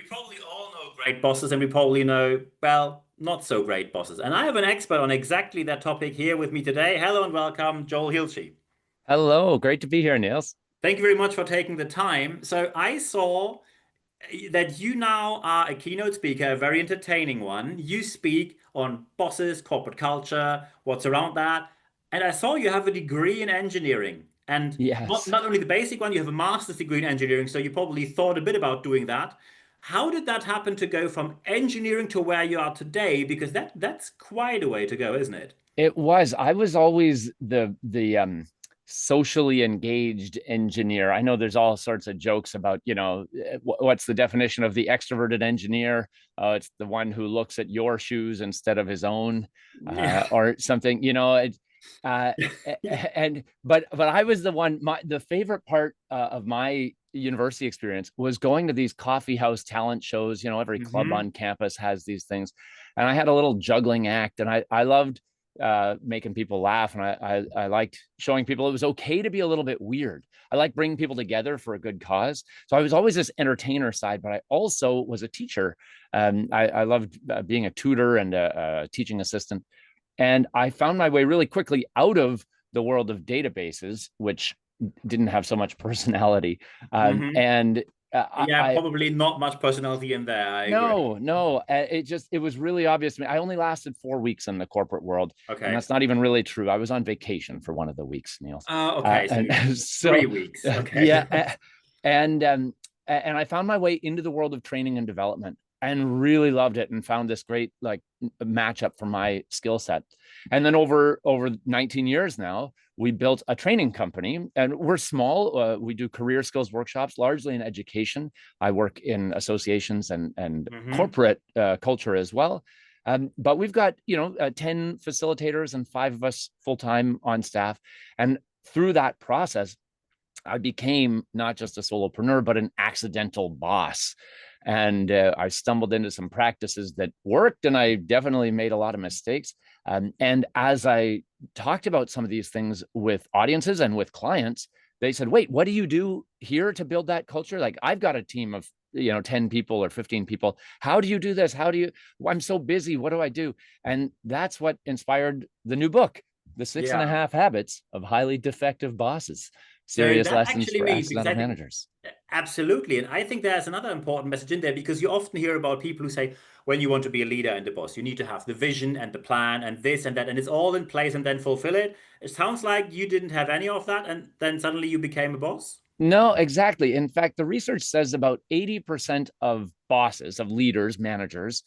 We probably all know great bosses, and we probably know, well, not so great bosses. And I have an expert on exactly that topic here with me today. Hello and welcome, Joel Hilchey. Hello, great to be here, Niels. Thank you very much for taking the time. So I saw that you now are a keynote speaker, a very entertaining one. You speak on bosses, corporate culture, what's around that. And I saw you have a degree in engineering. And not, Yes. not only the basic one, you have a master's degree in engineering. So you probably thought a bit about doing that. How did that happen to go from engineering to where you are today? Because that's quite a way to go, isn't it? It was. I was always the socially engaged engineer. I know there's all sorts of jokes about, what's the definition of the extroverted engineer? It's the one who looks at your shoes instead of his own, Yeah. or something, uh, but I was the one, the favorite part of my university experience was going to these coffee house talent shows. Every club Hmm. on campus has these things. And I had a little juggling act, and I loved making people laugh, and I liked showing people it was okay to be a little bit weird. I like bringing people together for a good cause. So I was always this entertainer side, but I also was a teacher. I loved being a tutor and a teaching assistant, and I found my way really quickly out of the world of databases, which didn't have so much personality. Hmm. And Yeah, I probably not much personality in there. I agree. no, it was really obvious to me. I only lasted 4 weeks in the corporate world, and Okay. that's not even really true. I was on vacation for one of the weeks, Niels. Okay. So And so, 3 weeks. Okay. yeah, and and I found my way into the world of training and development, and really loved it, and found this great like matchup for my skill set. And then over 19 years now, we built a training company, and we're small. We do career skills workshops, largely in education. I work in associations and Hmm. corporate culture as well. But we've got 10 facilitators and 5 of us full time on staff. And through that process, I became not just a solopreneur, but an accidental boss. And I stumbled into some practices that worked, and I definitely made a lot of mistakes. And as I talked about some of these things with audiences and with clients, they said, "Wait, what do you do here to build that culture? Like, I've got a team of 10 people or 15 people. How do you do this? How do you? I'm so busy. What do I do?" And that's what inspired the new book, The Six and a Yeah. Half Habits of Highly Defective Bosses. So Serious that lessons actually for means, because accidental I think managers. absolutely, and I think there's another important message in there because you often hear about people who say, when you want to be a leader and a boss, you need to have the vision and the plan and this and that, and it's all in place and then fulfill it. It sounds like you didn't have any of that, and then suddenly you became a boss. No, exactly. In fact, the research says about 80% of bosses, of leaders, managers,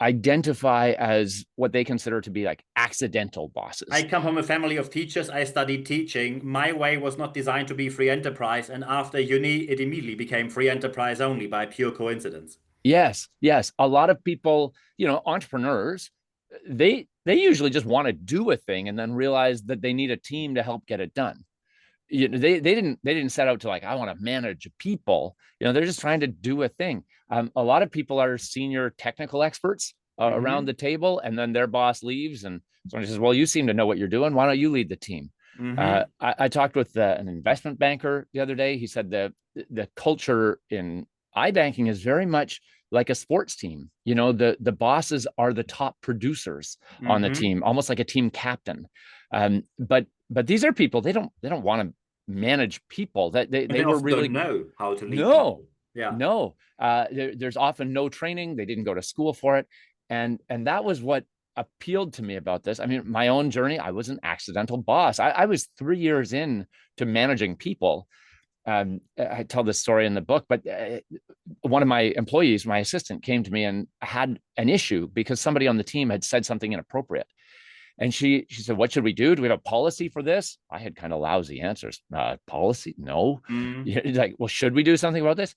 identify as what they consider to be like accidental I bosses. come from a family of teachers. I studied teaching. My way was not designed to be free enterprise, and after uni, it immediately became free enterprise only by pure coincidence. Yes, yes. A lot of people, entrepreneurs, they usually just want to do a thing and then realize that they need a team to help get it done. They didn't set out to like, I want to manage people. They're just trying to do a thing. A lot of people are senior technical experts around the Hmm. table, and then their boss leaves, and someone says, "Well, you seem to know what you're doing. Why don't you lead the team?" Hmm. I talked with an investment banker the other day. He said the culture in iBanking is very much like a sports team. The bosses are the top producers on the Hmm. team, almost like a team captain. But these are people, they don't want to manage people. That they, And they they were often don't really know how to lead no, people. Yeah. no. There's often no training. They didn't go to school for it, and that was what appealed to me about this. I mean, my own journey, I was an accidental boss. I was 3 years in to managing people. I tell this story in the book, but one of my employees, my assistant, came to me and had an issue because somebody on the team had said something inappropriate. And she said, "What should we do? Do we have a policy for this?" I had kind of lousy answers. Policy? No. Mm. Yeah, like, well, should we do something about this?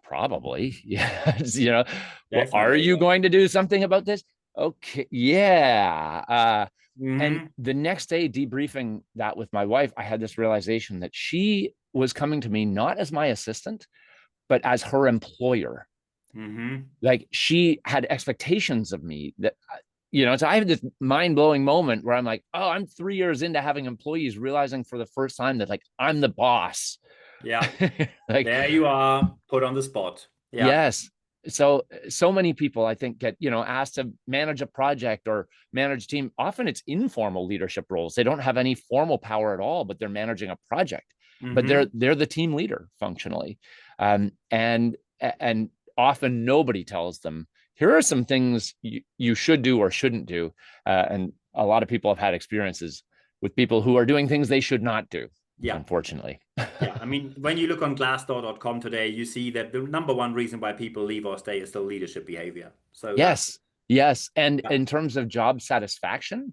Probably. Yes. Well, That's not are very you well. going to do something about this? Okay. Yeah. And Hmm. the next day, debriefing that with my wife, I had this realization that she was coming to me not as my assistant, but as her employer. Hmm. Like, she had expectations of me that so I had this mind-blowing moment where I'm like, oh, I'm 3 years into having employees, realizing for the first time that, like, I'm the boss. Yeah. Like, There you are, put on the spot. Yeah. yes. so many people, I think, get, asked to manage a project or manage a team. Often it's informal leadership roles. They don't have any formal power at all, but they're managing a project, but Mm-hmm. they're the team leader functionally. And often nobody tells them, here are some things you should do or shouldn't do. And a lot of people have had experiences with people who are doing things they should not do, Yeah. unfortunately. Yeah, I mean, when you look on glassdoor.com today, you see that the number one reason why people leave or stay is still leadership behavior. So that, Yes, yes. And yeah, in terms of job satisfaction,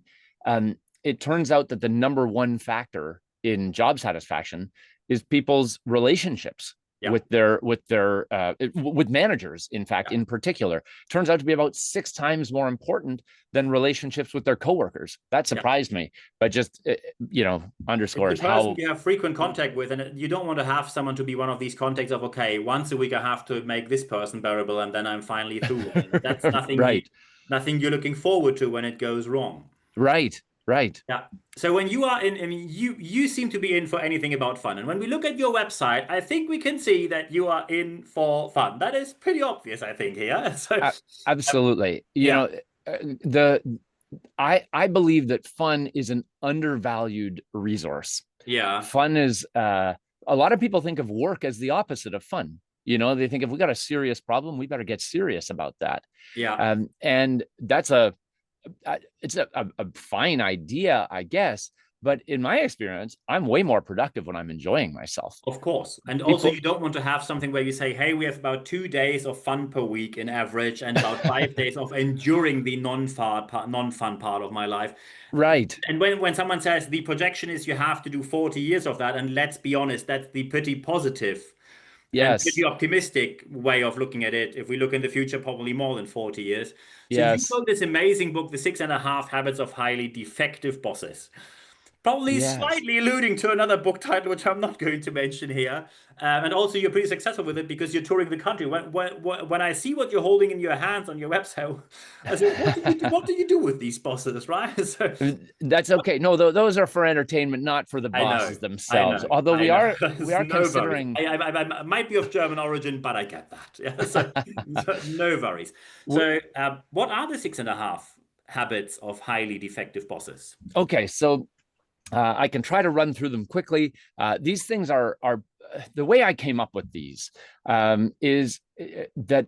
it turns out that the number one factor in job satisfaction is people's relationships yeah, with managers, in fact, yeah. in particular. Turns out to be about 6 times more important than relationships with their coworkers. That Yeah. surprised me, but just It's the underscores person how. you have frequent contact with, and you don't want to have someone to be one of these contacts of, okay, once a week I have to make this person bearable, and then I'm finally through with them. That's Right, nothing you're looking forward to when it goes wrong. right, right. Yeah. So when you are in, I mean, you seem to be in for anything about fun. And when we look at your website, I think we can see that you are in for fun. That is pretty obvious, I think, here. So, Absolutely. yeah, The I believe that fun is an undervalued resource. yeah, Fun is a lot of people think of work as the opposite of fun. They think if we got a serious problem, we better get serious about that. yeah. And that's a fine idea, I guess. But in my experience, I'm way more productive when I'm enjoying myself. Of course. And also, People, you don't want to have something where you say, hey, we have about 2 days of fun per week in average and about 5 days of enduring the non-fun part of my life. right? And when someone says the projection is you have to do 40 years of that, and let's be honest, that's the pretty positive and pretty Yes, optimistic way of looking at it. If we look in the future, probably more than 40 years. So you yes, wrote this amazing book, The 6.5 Habits of Highly Defective Bosses. Probably yes. slightly alluding to another book title, which I'm not going to mention here. And also, you're pretty successful with it because you're touring the country. When I see what you're holding in your hands on your website, I say, what do you do with these bosses, right? So That's okay. No, those are for entertainment, not for the I know, bosses themselves. Although I we know. are we There's are no worries. considering. I might be of German origin, but I get that. Yeah, so no worries. So, what are the 6.5 habits of highly defective bosses? Okay, so I can try to run through them quickly. These things are the way I came up with these is that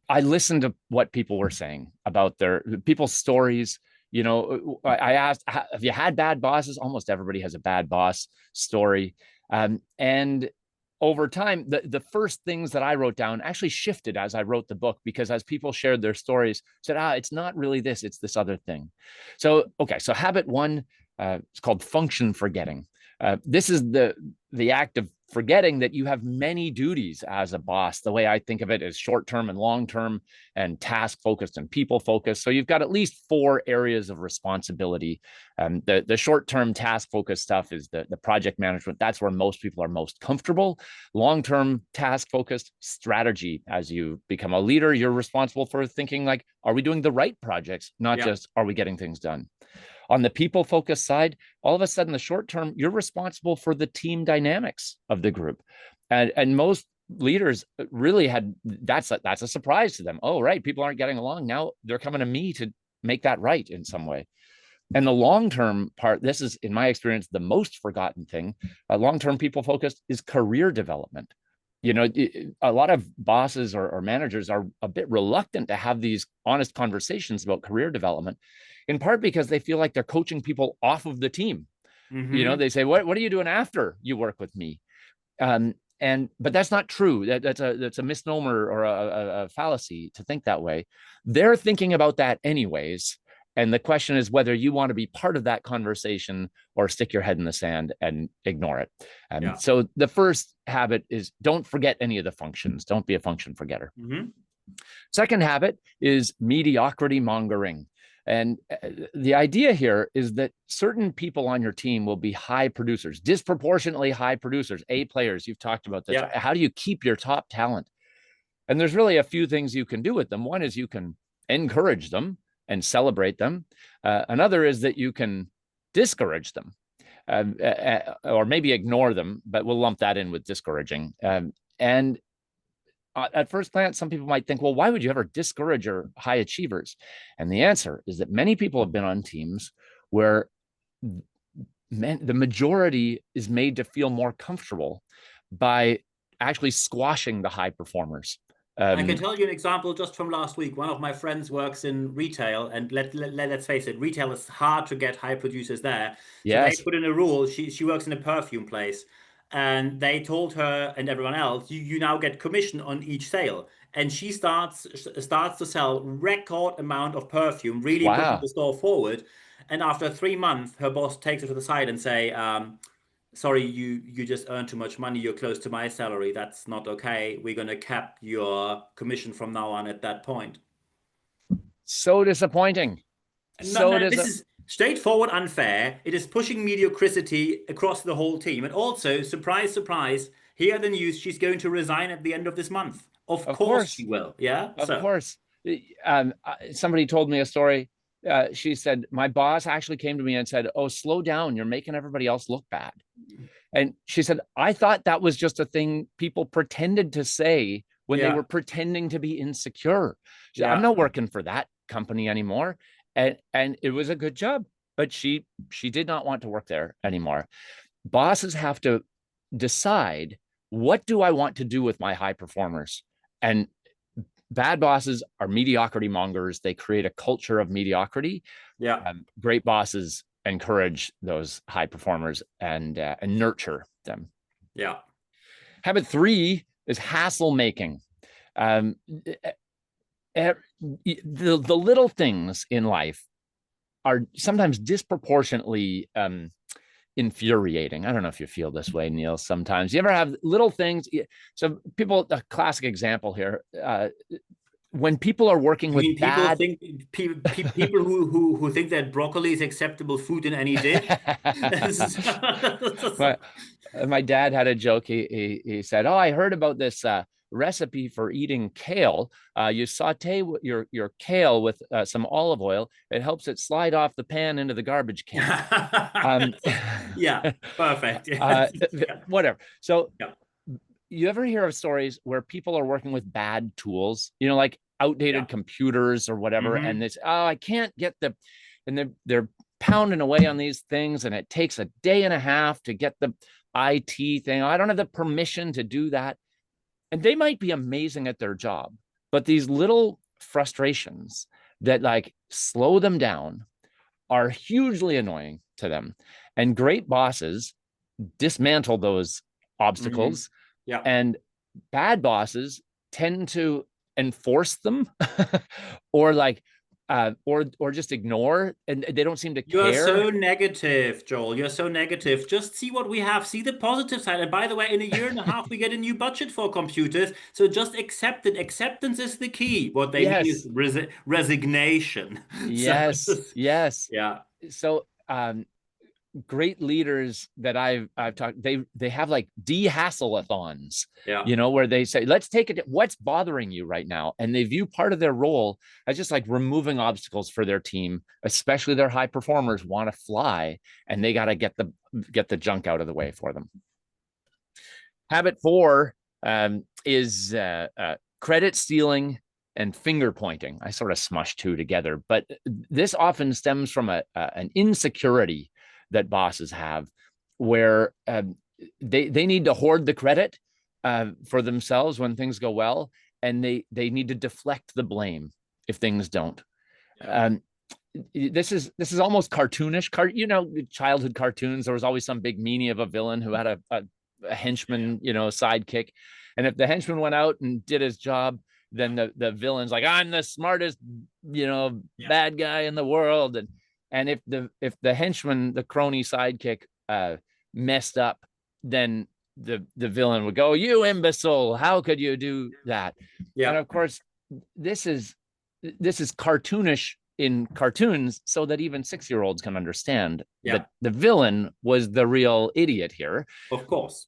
I listened to what people were saying about their people's stories. I asked, have you had bad bosses? Almost everybody has a bad boss story. And over time, the first things that I wrote down actually shifted as I wrote the book, because as people shared their stories, said, it's not really this, it's this other thing. So, okay, so habit one, it's called function forgetting. This is the act of forgetting that you have many duties as a boss. The way I think of it is short-term and long-term and task-focused and people-focused. So you've got at least 4 areas of responsibility. The short-term task-focused stuff is the project management. That's where most people are most comfortable. Long-term task-focused strategy. As you become a leader, you're responsible for thinking like, are we doing the right projects? Not Yeah. just, are we getting things done? On the people focused side, all of a sudden, the short term, you're responsible for the team dynamics of the group. And most leaders really had that's a surprise to them. Oh, right. People aren't getting along. Now they're coming to me to make that right in some way. And the long term part, this is, in my experience, the most forgotten thing. Long term people focused is career development. A lot of bosses or managers are a bit reluctant to have these honest conversations about career development, in part because they feel like they're coaching people off of the team. Mm-hmm. They say, what are you doing after you work with me? But that's not true. That's a misnomer or a fallacy to think that way. They're thinking about that anyways. And the question is whether you want to be part of that conversation or stick your head in the sand and ignore it. Yeah. So the first habit is don't forget any of the functions. Don't be a function forgetter. Mm-hmm. Second habit is mediocrity mongering. And the idea here is that certain people on your team will be high producers, disproportionately high producers, A players. You've talked about this. Yeah. How do you keep your top talent? And there's really a few things you can do with them. One is you can encourage them and celebrate them. Another is that you can discourage them, or maybe ignore them, but we'll lump that in with discouraging. And at first glance, some people might think, well, why would you ever discourage your high achievers? And the answer is that many people have been on teams where the majority is made to feel more comfortable by actually squashing the high performers. I can tell you an example just from last week. One of my friends works in retail, and let's face it, retail is hard to get high producers there. So they Yes. put in a rule. She works in a perfume place, and they told her and everyone else, you now get commission on each sale. And she starts to sell record amount of perfume, really pushing Wow. the store forward. And after 3 months, her boss takes her to the side and say, sorry, you just earned too much money. You're close to my salary. That's not okay. We're going to cap your commission from now on at that point. So disappointing. No, So no, does this it. is straightforward unfair. It is pushing mediocrity across the whole team. And also, surprise, surprise, hear the news. She's going to resign at the end of this month. Of Of course she course. will. Yeah. Of So, course. Somebody told me a story. She said, my boss actually came to me and said, oh, slow down. You're making everybody else look bad. And she said, I thought that was just a thing people pretended to say when they yeah, were pretending to be insecure. She said, I'm yeah, not working for that company anymore. And it was a good job, but she did not want to work there anymore. Bosses have to decide, what do I want to do with my high performers? And bad bosses are mediocrity mongers. They create a culture of mediocrity. yeah, Great bosses encourage those high performers and nurture them. yeah. Habit 3 is hassle making. Um, the little things in life are sometimes disproportionately infuriating. I don't know if you feel this way, Niels. Sometimes you ever have little things. So people, a classic example here. When people are working You with mean people bad. think people who think that broccoli is acceptable food in any dish? my, my dad had a joke. He said, "Oh, I heard about this recipe for eating kale. You saute your kale with some olive oil. It helps it slide off the pan into the garbage can." Um, Yeah, perfect. Yes. Yeah. whatever. So Yeah. you ever hear of stories where people are working with bad tools, like Yeah. outdated computers or whatever, and Hmm. this, oh, I can't get and they're pounding away on these things, and it takes a day and a half to get the IT thing. I don't have the permission to do that. And they might be amazing at their job, but these little frustrations that like slow them down are hugely annoying to them. And great bosses dismantle those Hmm. obstacles, Yeah. and bad bosses tend to enforce them or like or just ignore, and they don't seem to You are care. so negative, Joel. You're so negative. Just see what we have. See the positive side. And by the way, in a year and a half, we get a new budget for computers. So just accept it. Acceptance is the key. What they mean is Yes, resignation. So, yes, yes. yeah. So great leaders that I've talked, they have like de-hassle-a-thons, Yeah. where they say, let's take it, what's bothering you right now? And they view part of their role as just like removing obstacles for their team, especially their high performers want to fly, and they got to get the junk out of the way for them. Habit 4 is credit stealing and finger pointing. I sort of smush two together, but this often stems from an insecurity that bosses have, where they need to hoard the credit for themselves when things go well, and they need to deflect the blame if things don't. Yeah. Um, this is almost cartoonish. Childhood cartoons. There was always some big meanie of a villain who had a Yeah. henchman, sidekick, and if the henchman went out and did his job, then the villain's like, I'm the smartest, Yeah. bad guy in the world, and if the henchman, the crony sidekick, messed up, then the villain would go, you imbecile, how could you do that? And Yeah. of course, this is cartoonish in cartoons, so that even 6-year-olds can understand that Yeah. the villain was the real idiot here. Of course.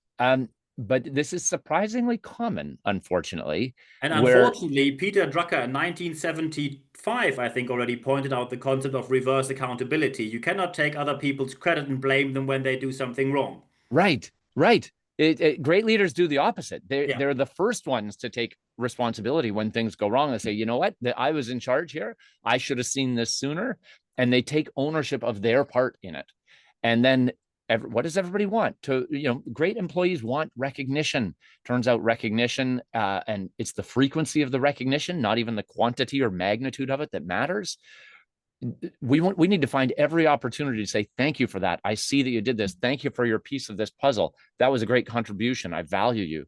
But this is surprisingly common, unfortunately, And where. unfortunately, Peter Drucker in 1975, I think, already pointed out the concept of reverse accountability. You cannot take other people's credit and blame them when they do something wrong. Right, right. Great leaders do the opposite. Yeah. They're the first ones to take responsibility when things go wrong. They say, you know what, I was in charge here. I should have seen this sooner. And they take ownership of their part in it. And then what does everybody want? Great employees want recognition. Turns out recognition, and it's the frequency of the recognition, not even the quantity or magnitude of it that matters. We need to find every opportunity to say, thank you for that. I see that you did this. Thank you for your piece of this puzzle. That was a great contribution. I value you.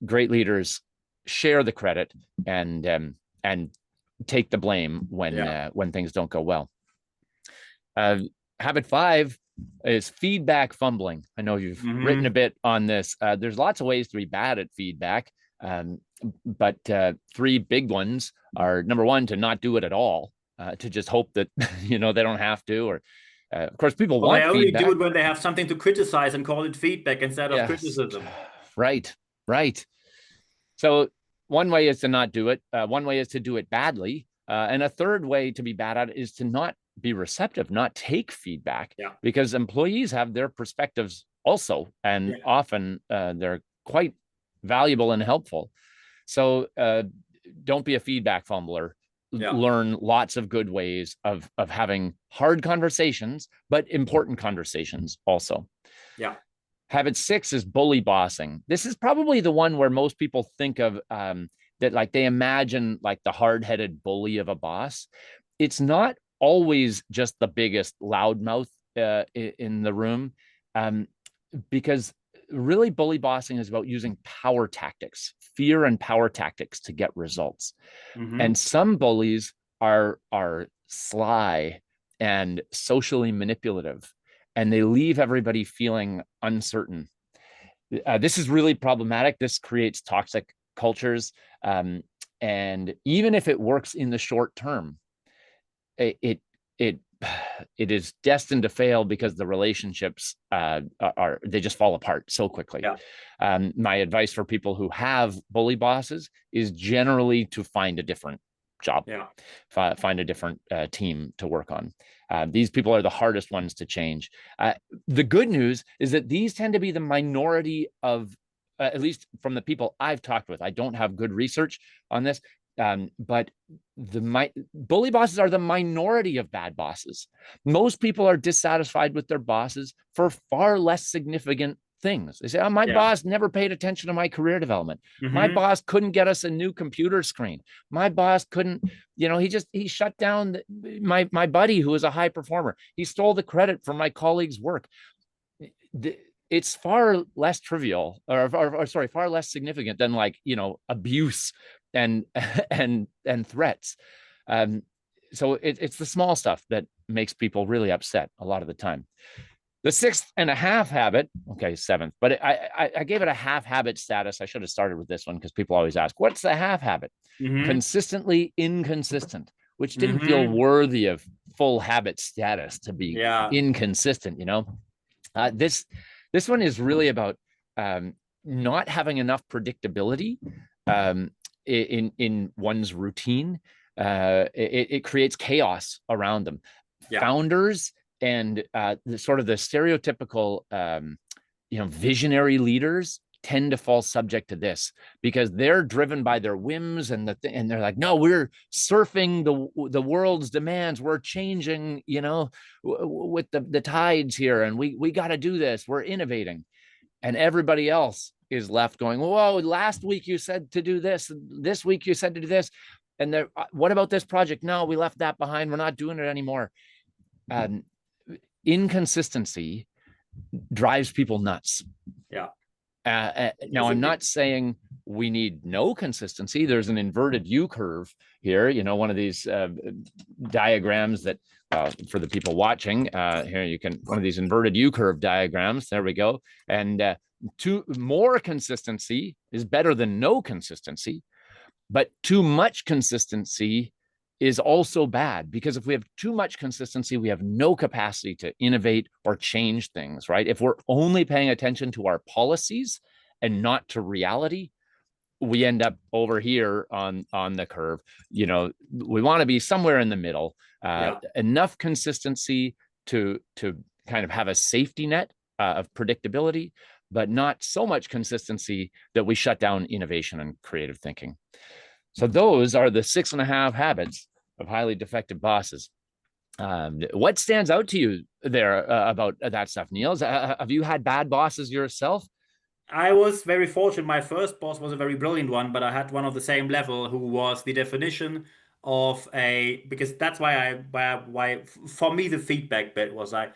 Great leaders share the credit and take the blame when things don't go well. Habit 5 is feedback fumbling. I know you've written a bit on this. There's lots of ways to be bad at feedback. But 3 big ones are, number 1, to not do it at all. To just hope that they don't have to, or of course people want they only feedback. do it when they have something to criticize and call it feedback instead of criticism. Right. So one way is to not do it. One way is to do it badly, and a third way to be bad at it is to not be receptive, not take feedback, because employees have their perspectives also, and often they're quite valuable and helpful. So don't be a feedback fumbler. Learn lots of good ways of having hard conversations, but important conversations also. Habit 6 is bully bossing. This is probably the one where most people think of that, like they imagine like the hard-headed bully of a boss. It's not always just the biggest loudmouth in the room, because really bully bossing is about using power tactics, fear and power tactics to get results. And some bullies are sly and socially manipulative, and they leave everybody feeling uncertain. This is really problematic. This creates toxic cultures. And even if it works in the short term, it is destined to fail because the relationships they just fall apart so quickly. My advice for people who have bully bosses is generally to find a different job, find a different team to work on. These people are the hardest ones to change. The good news is that these tend to be the minority of, at least from the people I've talked with. I don't have good research on this, but bully bosses are the minority of bad bosses. Most people are dissatisfied with their bosses for far less significant things. They say, oh, my boss never paid attention to my career development. My boss couldn't get us a new computer screen. My boss couldn't, he shut down my buddy who was a high performer. He stole the credit from my colleague's work. It's far less trivial, or far less significant than abuse and threats. So it's the small stuff that makes people really upset a lot of the time. The 6.5 habit, 7th, but I gave it a half habit status. I should have started with this one because people always ask, what's the half habit? Consistently inconsistent, which didn't feel worthy of full habit status to be inconsistent, This one is really about not having enough predictability in one's routine. It creates chaos around them. Founders and the stereotypical visionary leaders tend to fall subject to this because they're driven by their whims and they're like, no, we're surfing the world's demands, we're changing with the tides here, and we got to do this, we're innovating. And everybody else is left going, whoa, last week you said to do this week you said to do this, and what about this project? No, we left that behind, we're not doing it anymore. Inconsistency drives people nuts. Now, I'm not saying we need no consistency. There's an inverted U curve here, one of these diagrams that for the people watching here, one of these inverted U curve diagrams. There we go. And more consistency is better than no consistency, but too much consistency is also bad, because if we have too much consistency, we have no capacity to innovate or change things, right? If we're only paying attention to our policies and not to reality, we end up over here on the curve. We want to be somewhere in the middle, enough consistency to kind of have a safety net of predictability, but not so much consistency that we shut down innovation and creative thinking. So those are the 6.5 habits of highly defective bosses. What stands out to you there about that stuff, Niels? Have you had bad bosses yourself? I was very fortunate. My first boss was a very brilliant one, but I had one of the same level who was the definition of a, because that's why for me the feedback bit was like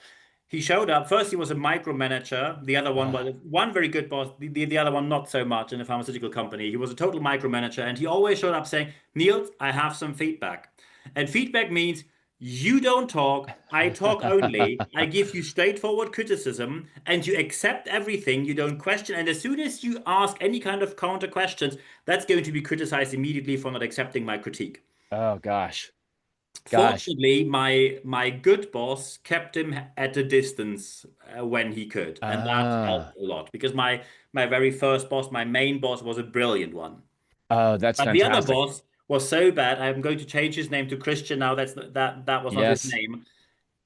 he showed up. First he was a micromanager. The other one Oh, was one very good boss, the other one not so much in a pharmaceutical company. He was a total micromanager and he always showed up saying, Niels, I have some feedback. And feedback means you don't talk, I talk only. I give you straightforward criticism and you accept everything, you don't question. And as soon as you ask any kind of counter questions, that's going to be criticized immediately for not accepting my critique. oh gosh, gosh. Fortunately, my good boss kept him at a distance when he could, and that Ah, helped a lot because my very first boss, my main boss, was a brilliant one. oh, that's But the other fantastic. boss was so bad. I'm going to change his name to Christian now. That was not his Yes. name.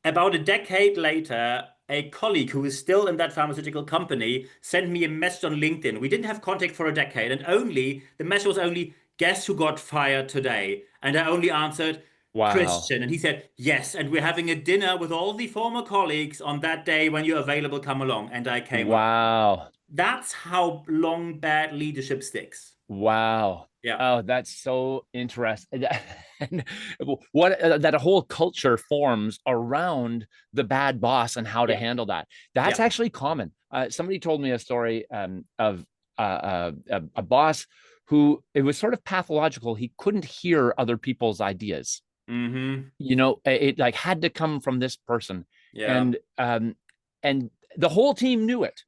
About a decade later, a colleague who is still in that pharmaceutical company sent me a message on LinkedIn. We didn't have contact for a decade, and only the message was only, guess who got fired today? And I only answered, Wow. Christian. And he said, yes, and we're having a dinner with all the former colleagues on that day when you're available, come along. And I came along. Wow. That's how long bad leadership sticks. Wow. Yeah. Oh, that's so interesting. And what that a whole culture forms around the bad boss and how to Yeah. handle that. That's Yeah. actually common. Somebody told me a story of a boss who it was sort of pathological. He couldn't hear other people's ideas. Mm-hmm. It like had to come from this person, Yeah. and the whole team knew it,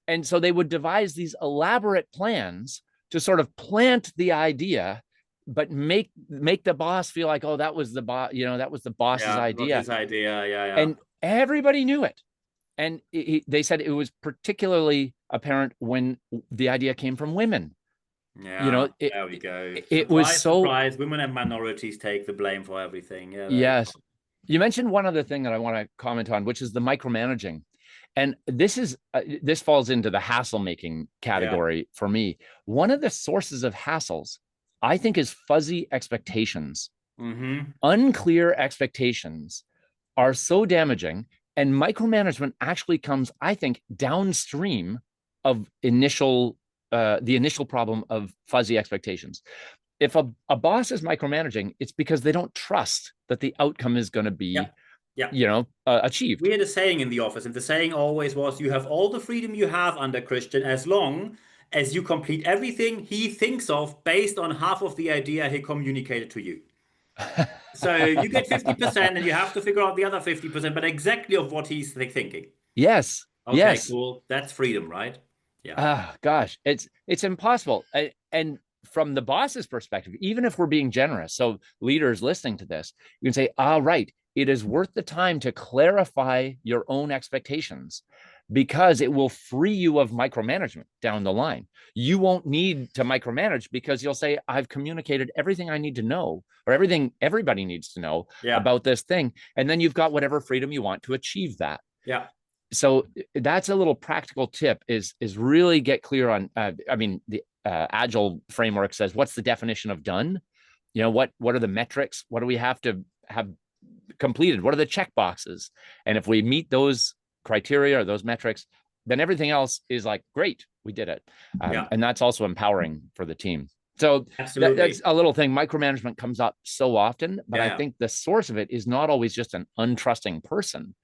and so they would devise these elaborate plans to sort of plant the idea, but make the boss feel like, oh, that was the boss, that was the boss's Yeah. Not idea, his idea. Yeah. Yeah. and everybody knew it. And they said it was particularly apparent when the idea came from women. you Yeah. know it There we go. it was Surprise, so surprise. Women and minorities take the blame for everything. Yeah. There you go. Yes. You mentioned one other thing that I want to comment on, which is the micromanaging. And this falls into the hassle making Yeah. category for me. One of the sources of hassles, I think, is fuzzy expectations. Mm-hmm. Unclear expectations are so damaging, and micromanagement actually comes, I think, downstream of the initial problem of fuzzy expectations. If a boss is micromanaging, it's because they don't trust that the outcome is going to Yeah. be, Yeah. achieved. We had a saying in the office, and the saying always was, you have all the freedom you have under Christian as long as you complete everything he thinks of based on half of the idea he communicated to you. So you get 50% and you have to figure out the other 50%, but exactly of what he's thinking. Yes, Okay, yes. cool. That's freedom, right? Yeah. Ah, gosh, it's impossible. And from the boss's perspective, even if we're being generous, so leaders listening to this, you can say, all right, it is worth the time to clarify your own expectations because it will free you of micromanagement down the line. You won't need to micromanage because you'll say, I've communicated everything I need to know, or everything everybody needs to know Yeah. about this thing. And then you've got whatever freedom you want to achieve that. Yeah. So that's a little practical tip, is really get clear on, the agile framework says, what's the definition of done? What are the metrics? What do we have to have completed? What are the check boxes? And if we meet those criteria or those metrics, then everything else is like, great, we did it. Yeah. And that's also empowering for the team. So that's Absolutely. a little thing. Micromanagement comes up so often, but Yeah. I Yeah. think the source of it is not always just an untrusting person.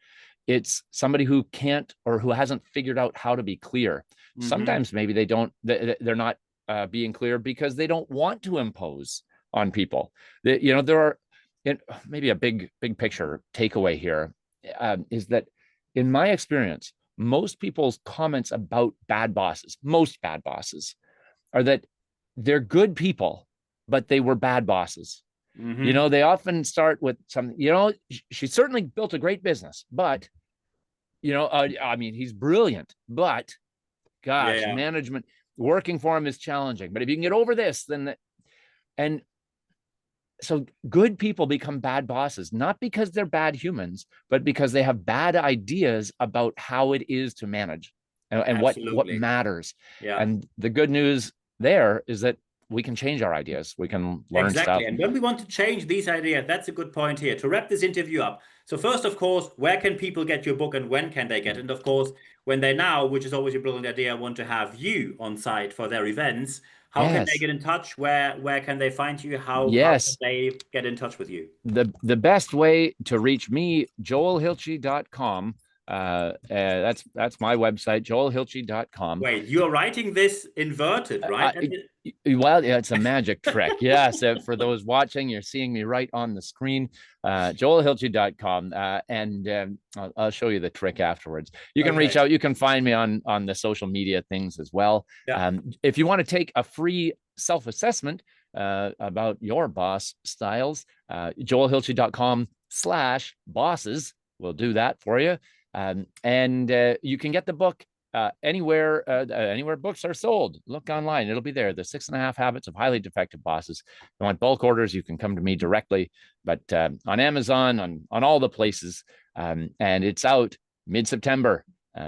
It's somebody who can't, or who hasn't figured out how to be clear. Mm-hmm. Sometimes maybe they're not being clear because they don't want to impose on people. There are, maybe a big picture takeaway here, is that in my experience, most people's comments about most bad bosses, are that they're good people, but they were bad bosses. Mm-hmm. They often start with some, she certainly built a great business, but, he's brilliant, but Yeah. gosh, Yeah. management working for him is challenging. But if you can get over this, and so good people become bad bosses, not because they're bad humans, but because they have bad ideas about how it is to manage. and what Absolutely. matters. Yeah. And the good news there is that we can change our ideas. We can learn Exactly. stuff. And when we want to change these ideas, that's a good point here to wrap this interview up. So first, of course, where can people get your book and when can they get it? And of course, when they now, which is always a brilliant idea, want to have you on site for their events, how can they Yes. get in touch? Where can they find you? How can Yes. they get in touch with you? The best way to reach me, joelhilchey.com. That's my website, joelhilchey.com. Wait, you're writing this inverted, right? Well, yeah, it's a magic trick. Yes, for those watching, you're seeing me right on the screen, joelhilchey.com. And I'll show you the trick afterwards. You can reach Okay. out. You can find me on the social media things as well. Yeah. If you want to take a free self-assessment about your boss styles, joelhilchey.com/bosses will do that for you. And you can get the book anywhere books are sold. Look online, it'll be there. The 6.5 Habits of Highly Defective Bosses. If you want bulk orders, you can come to me directly, but on Amazon, on all the places. And it's out mid-September.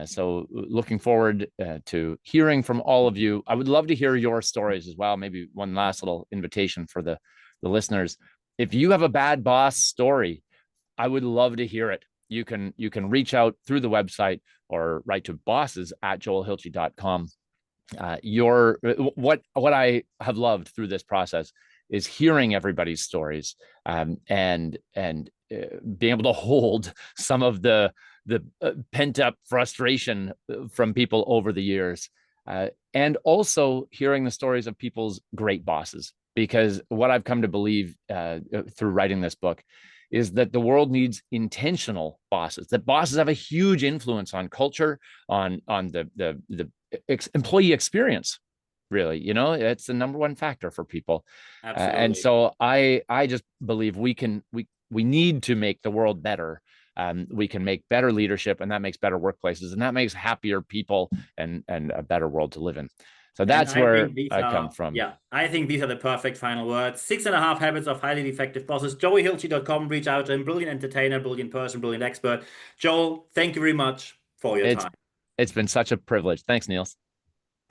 So looking forward to hearing from all of you. I would love to hear your stories as well. Maybe one last little invitation for the listeners. If you have a bad boss story, I would love to hear it. You can reach out through the website or write to bosses@joelhilchey.com. What I have loved through this process is hearing everybody's stories, and being able to hold some of the pent up frustration from people over the years, and also hearing the stories of people's great bosses. Because what I've come to believe through writing this book is that the world needs intentional bosses, that bosses have a huge influence on culture, on the employee experience. Really, it's the number one factor for people. And Absolutely. so I just believe we need to make the world better. We can make better leadership, and that makes better workplaces, and that makes happier people and a better world to live in. So And that's I where think these I come are, from. yeah, I think these are the perfect final words. 6.5 Habits of Highly Effective Bosses. joelhilchey.com. Reach out to him. Brilliant entertainer, brilliant person, brilliant expert. Joel, thank you very much for your It's time. it's been such a privilege. Thanks, Niels.